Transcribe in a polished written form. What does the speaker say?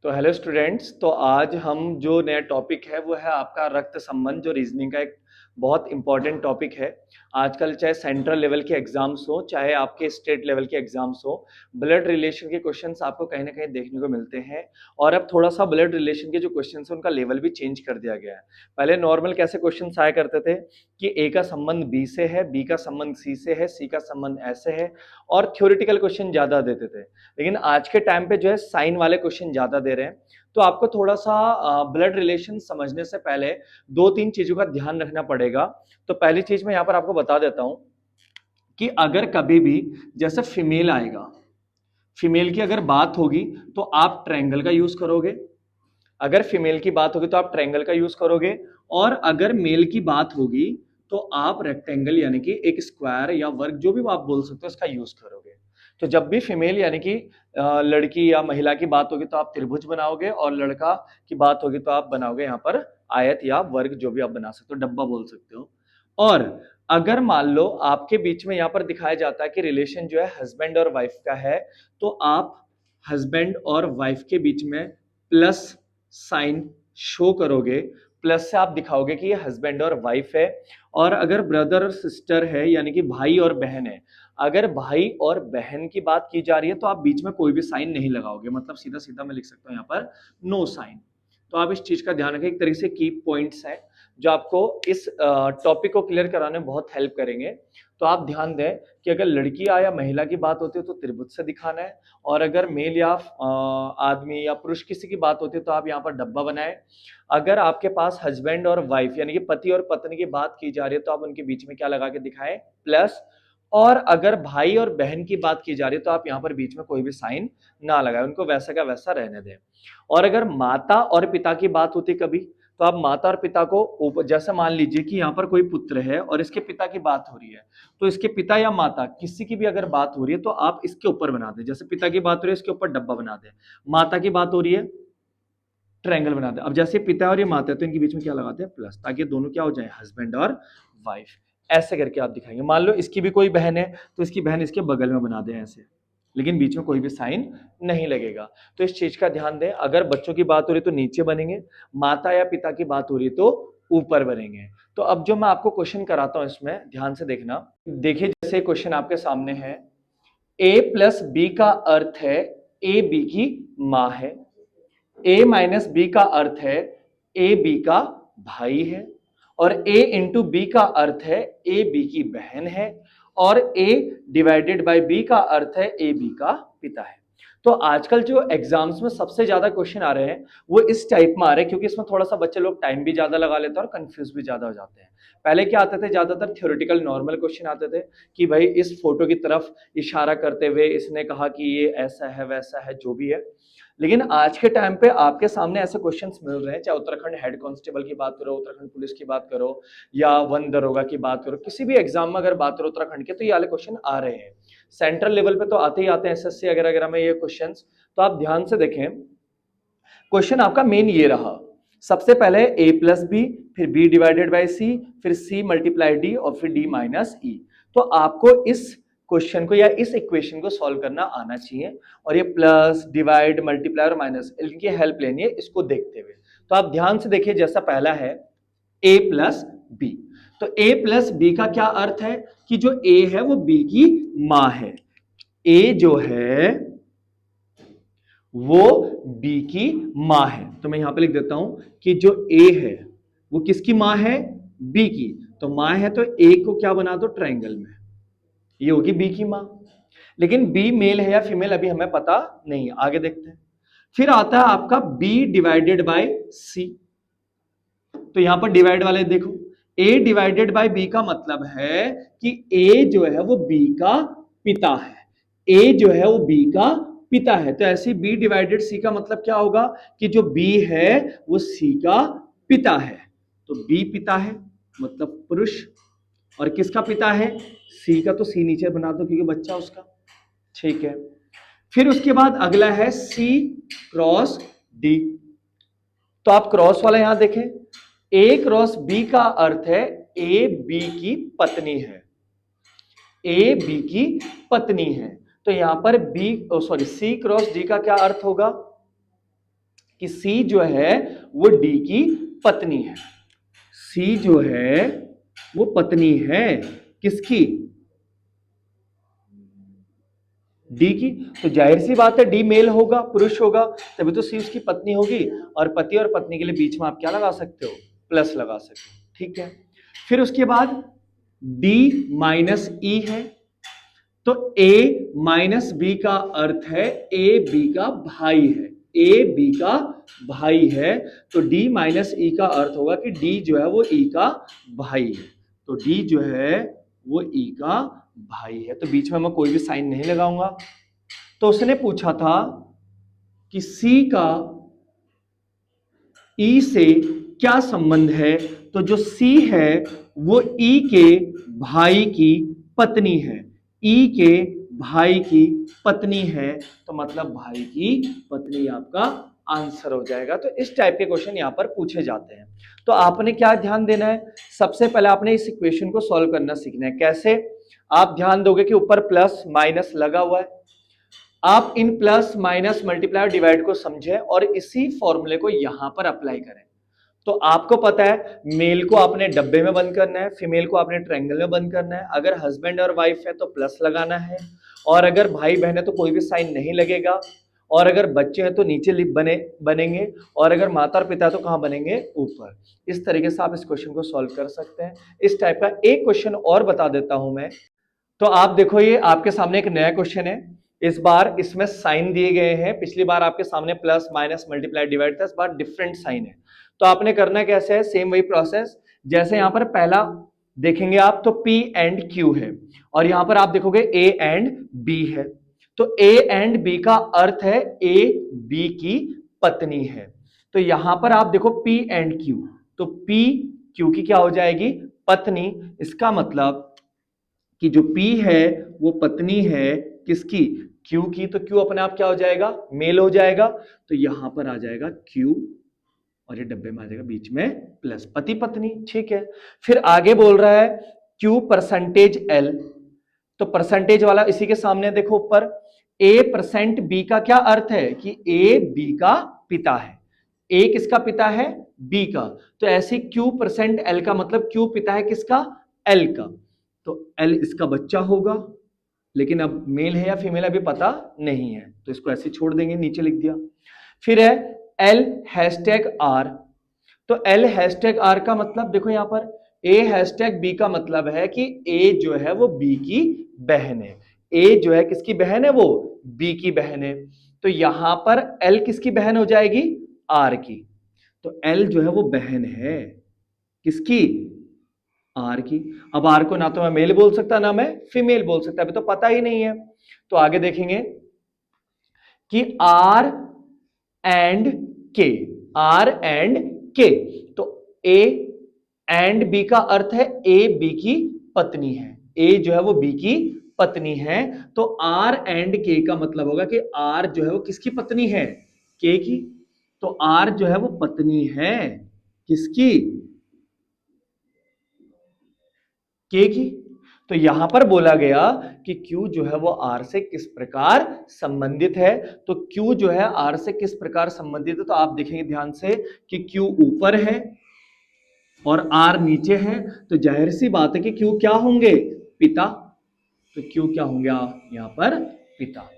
तो hello students. तो आज हम जो नया टॉपिक है वो है आपका रक्त संबंध, जो रीजनिंग का एक बहुत इंपॉर्टेंट टॉपिक है। आजकल चाहे सेंट्रल लेवल के एग्जाम्स हो चाहे आपके स्टेट लेवल के एग्जाम्स हो, ब्लड रिलेशन के क्वेश्चंस आपको कहीं ना कहीं देखने को मिलते हैं। और अब थोड़ा सा ब्लड रिलेशन के जो क्वेश्चंस है उनका लेवल भी चेंज कर दिया गया है। पहले नॉर्मल कैसे क्वेश्चंस आया करते थे कि ए का संबंध बी से है, बी का संबंध सी से है, सी का संबंध ऐसे है, और थ्योरेटिकल क्वेश्चन ज्यादा देते थे। लेकिन आज के टाइम पे जो है साइन वाले क्वेश्चन ज्यादा दे रहे हैं। तो आपको थोड़ा सा ब्लड रिलेशन समझने से पहले दो तीन चीजों का ध्यान रखना पड़ेगा। तो पहली चीज मैं यहां पर आपको बता देता हूं कि अगर कभी भी जैसे फीमेल आएगा, फीमेल की अगर बात होगी तो आप ट्रायंगल का यूज करोगे। अगर फीमेल की बात होगी तो आप ट्रायंगल का यूज करोगे। और अगर मेल की बात होगी तो आप रेक्टेंगल यानी कि एक स्क्वायर या वर्ग जो भी आप बोल सकते हो इसका यूज करोगे। तो जब भी फीमेल यानी कि लड़की या महिला की बात होगी तो आप त्रिभुज बनाओगे, और लड़का की बात होगी तो आप बनाओगे यहाँ पर आयत या वर्ग, जो भी आप बना सकते हो, डब्बा बोल सकते हो। और अगर मान लो आपके बीच में यहाँ पर दिखाया जाता है कि रिलेशन जो है हस्बैंड और वाइफ का है, तो आप हस्बैंड और वाइफ के बीच में प्लस साइन शो करोगे। प्लस से आप दिखाओगे कि ये हस्बैंड और वाइफ है। और अगर ब्रदर और सिस्टर है यानी कि भाई और बहन है, अगर भाई और बहन की बात की जा रही है तो आप बीच में कोई भी साइन नहीं लगाओगे, मतलब सीधा सीधा मैं लिख सकता हूं यहाँ पर नो साइन। तो आप इस चीज का ध्यान रखें, एक तरीके से की पॉइंट्स हैं जो आपको इस टॉपिक को क्लियर कराने में बहुत हेल्प करेंगे। तो आप ध्यान दें कि अगर लड़की या महिला की बात होती है तो त्रिभुज से दिखाना है, और अगर मेल या आदमी या पुरुष किसी की बात होती है तो आप यहाँ पर डब्बा बनाएं। अगर आपके पास हस्बैंड और वाइफ यानी कि पति और पत्नी की बात की जा रही है तो आप उनके बीच में क्या लगा के दिखाएं, प्लस। और अगर भाई और बहन की बात की जा रही है तो आप यहाँ पर बीच में कोई भी साइन ना लगाएं, उनको वैसा का वैसा रहने दें। और अगर माता और पिता की बात होती कभी, तो आप माता और पिता को ऊपर, जैसे मान लीजिए कि यहाँ पर कोई पुत्र है और इसके पिता की बात हो रही है, तो इसके पिता या माता किसी की भी अगर बात हो रही है तो आप इसके ऊपर बना दें। जैसे पिता की बात हो रही है इसके ऊपर डब्बा बना दें, माता की बात हो रही है ट्रायंगल बना दें। अब जैसे पिता और ये माता है तो इनके बीच में क्या लगाते हैं, प्लस, ताकि दोनों क्या हो जाए, हस्बैंड और वाइफ। ऐसे करके आप दिखाएंगे। मान लो इसकी भी कोई बहन है तो इसकी बहन इसके बगल में बना दें ऐसे, लेकिन बीच में कोई भी साइन नहीं लगेगा। तो इस चीज का ध्यान दें। अगर बच्चों की बात हो रही तो नीचे बनेंगे, माता या पिता की बात हो रही तो ऊपर बनेंगे। तो अब जो मैं आपको क्वेश्चन कराता हूं इसमें ध्यान से देखना। देखिए जैसे क्वेश्चन आपके सामने है, ए प्लस बी का अर्थ है ए बी की मां है, ए माइनस बी का अर्थ है ए बी का भाई है, और ए इंटू बी का अर्थ है ए बी की बहन है, और ए डिवाइडेड बाय बी का अर्थ है ए बी का पिता है। तो आजकल जो एग्जाम्स में सबसे ज्यादा क्वेश्चन आ रहे हैं वो इस टाइप में आ रहे हैं, क्योंकि इसमें थोड़ा सा बच्चे लोग टाइम भी ज्यादा लगा लेते हैं और कंफ्यूज भी ज्यादा हो जाते हैं। पहले क्या आते थे, ज्यादातर थ्योरेटिकल नॉर्मल क्वेश्चन आते थे कि भाई इस फोटो की तरफ इशारा करते हुए इसने कहा कि ये ऐसा है वैसा है जो भी है। लेकिन आज के टाइम पे आपके सामने ऐसे क्वेश्चंस मिल रहे हैं, चाहे उत्तराखंड हेड कांस्टेबल की बात करो, उत्तराखंड पुलिस की बात करो, या वन दरोगा की बात करो, किसी भी एग्जाम में अगर बात करो उत्तराखंड के, तो ये वाले क्वेश्चन आ रहे हैं। सेंट्रल लेवल पे तो आते ही आते हैं, एसएससी वगैरह वगैरह में ये क्वेश्चंस। तो आप ध्यान से देखें, क्वेश्चन आपका मेन ये रहा। सबसे पहले ए प्लस बी, फिर बी डिवाइडेड बाई सी, फिर सी मल्टीप्लाई डी, और फिर डी माइनस ई। तो आपको इस क्वेश्चन को या इस इक्वेशन को सॉल्व करना आना चाहिए, और ये प्लस डिवाइड मल्टीप्लाई और माइनस इनकी हेल्प लेनी है इसको देखते हुए। तो आप ध्यान से देखिए, जैसा पहला है ए प्लस बी, तो ए प्लस बी का क्या अर्थ है कि जो ए है वो बी की मां है। ए जो है वो बी की मां है। तो मैं यहां पे लिख देता हूं कि जो ए है वो किसकी मां है, बी की। तो मां है तो ए को क्या बना दो, ट्रायंगल में, ये होगी बी की मां। लेकिन बी मेल है या फीमेल अभी हमें पता नहीं, आगे देखते हैं। फिर आता है आपका बी डिवाइडेड बाय सी। तो यहां पर डिवाइड वाले देखो, ए डिवाइडेड बाय बी का मतलब है कि ए जो है वो बी का पिता है, ए जो है वो बी का पिता है। तो ऐसे बी डिवाइडेड सी का मतलब क्या होगा कि जो बी है वो सी का पिता है। तो बी पिता है मतलब पुरुष, और किसका पिता है, सी का। तो सी नीचे बना दो क्योंकि बच्चा उसका, ठीक है। फिर उसके बाद अगला है सी क्रॉस डी। तो आप क्रॉस वाला यहां देखें, ए क्रॉस बी का अर्थ है ए बी की पत्नी है, ए बी की पत्नी है। तो यहां पर B sorry C cross D का क्या अर्थ होगा, कि सी जो है वो डी की पत्नी है। सी जो है वो पत्नी है किसकी? डी की। तो जाहिर सी बात है डी मेल होगा, पुरुष होगा, तभी तो सी उसकी पत्नी होगी। और पति और पत्नी के लिए बीच में आप क्या लगा सकते हो? प्लस लगा सकते हो। ठीक है, फिर उसके बाद डी माइनस ई है, तो ए माइनस बी का अर्थ है ए बी का भाई है। ए बी का भाई है, तो डी माइनस ई का अर्थ होगा कि डी जो है वो ई का भाई है। तो डी जो है वो ई का भाई है, तो बीच में मैं कोई भी साइन नहीं लगाऊंगा। तो उसने पूछा था कि सी का ई से क्या संबंध है, तो जो सी है वो ई के भाई की पत्नी है। ई के भाई की पत्नी है, तो मतलब भाई की पत्नी आपका आंसर हो जाएगा। तो इस टाइप के क्वेश्चन यहां पर पूछे जाते हैं। तो आपने क्या ध्यान देना है? सबसे पहले आपने इस इक्वेशन को सॉल्व करना सीखना है। कैसे? आप ध्यान दोगे कि ऊपर प्लस माइनस लगा हुआ है, आप इन प्लस माइनस मल्टीप्लाई और डिवाइड को समझें और इसी फॉर्मूले को यहां पर अप्लाई करें। तो आपको पता है मेल को आपने डब्बे में बंद करना है, फीमेल को आपने ट्रायंगल में बंद करना है। अगर हस्बैंड और वाइफ है तो प्लस लगाना है, और अगर भाई बहन है तो कोई भी साइन नहीं लगेगा, और अगर बच्चे हैं तो नीचे लिप बनेंगे, और अगर माता और पिता है तो कहां बनेंगे? ऊपर। इस तरीके से आप इस क्वेश्चन को सॉल्व कर सकते हैं। इस टाइप का एक क्वेश्चन और बता देता हूं मैं। तो आप देखो ये आपके सामने एक नया क्वेश्चन है। इस बार इसमें साइन दिए गए हैं, पिछली बार आपके सामने प्लस माइनस मल्टीप्लाई डिवाइड था, इस बार डिफरेंट साइन है। तो आपने करना कैसे है? सेम वही प्रोसेस। जैसे यहां पर पहला देखेंगे आप तो P एंड Q है, और यहां पर आप देखोगे A एंड B है। तो A एंड B का अर्थ है A B की पत्नी है। तो यहां पर आप देखो P एंड Q, तो P Q की क्या हो जाएगी? पत्नी। इसका मतलब कि जो P है वो पत्नी है किसकी? Q की। तो Q अपने आप क्या हो जाएगा? मेल हो जाएगा। तो यहां पर आ जाएगा Q, और ये डब्बे में आ जाएगा बीच में प्लस, पति पत्नी। ठीक है, फिर आगे बोल रहा है Q परसेंटेज L। तो परसेंटेज वाला इसी के सामने देखो ऊपर, A% B का क्या अर्थ है? कि A B का पिता है। A किसका पिता है? B का। तो ऐसे Q%L का मतलब Q पिता है किसका? L का। तो L इसका बच्चा होगा, लेकिन अब मेल है या फीमेल अभी पता नहीं है, तो इसको ऐसे छोड़ देंगे, नीचे लिख दिया। फिर है L#R। तो L#R का मतलब देखो यहां पर A#B का मतलब है कि A जो है वो B की बहन है। A जो है किसकी बहन है? वो B की बहन है। तो यहां पर L किसकी बहन हो जाएगी? R की। तो L जो है वो बहन है किसकी? R की। अब R को ना तो मैं मेल बोल सकता ना मैं फीमेल बोल सकता, अभी तो पता ही नहीं है। तो आगे देखेंगे कि R and K, R and K। तो A एंड B का अर्थ है A B की पत्नी है। A जो है वो B की पत्नी है। तो R एंड K का मतलब होगा कि R जो है वो किसकी पत्नी है? K की। तो R जो है वो पत्नी है किसकी? K की। तो यहां पर बोला गया कि Q जो है वो R से किस प्रकार संबंधित है। तो Q जो है R से किस प्रकार संबंधित है, तो आप देखेंगे ध्यान से कि Q ऊपर है और R नीचे है। तो जाहिर सी बात है कि Q क्या होंगे? पिता। तो Q क्या होंगे यहां पर? पिता।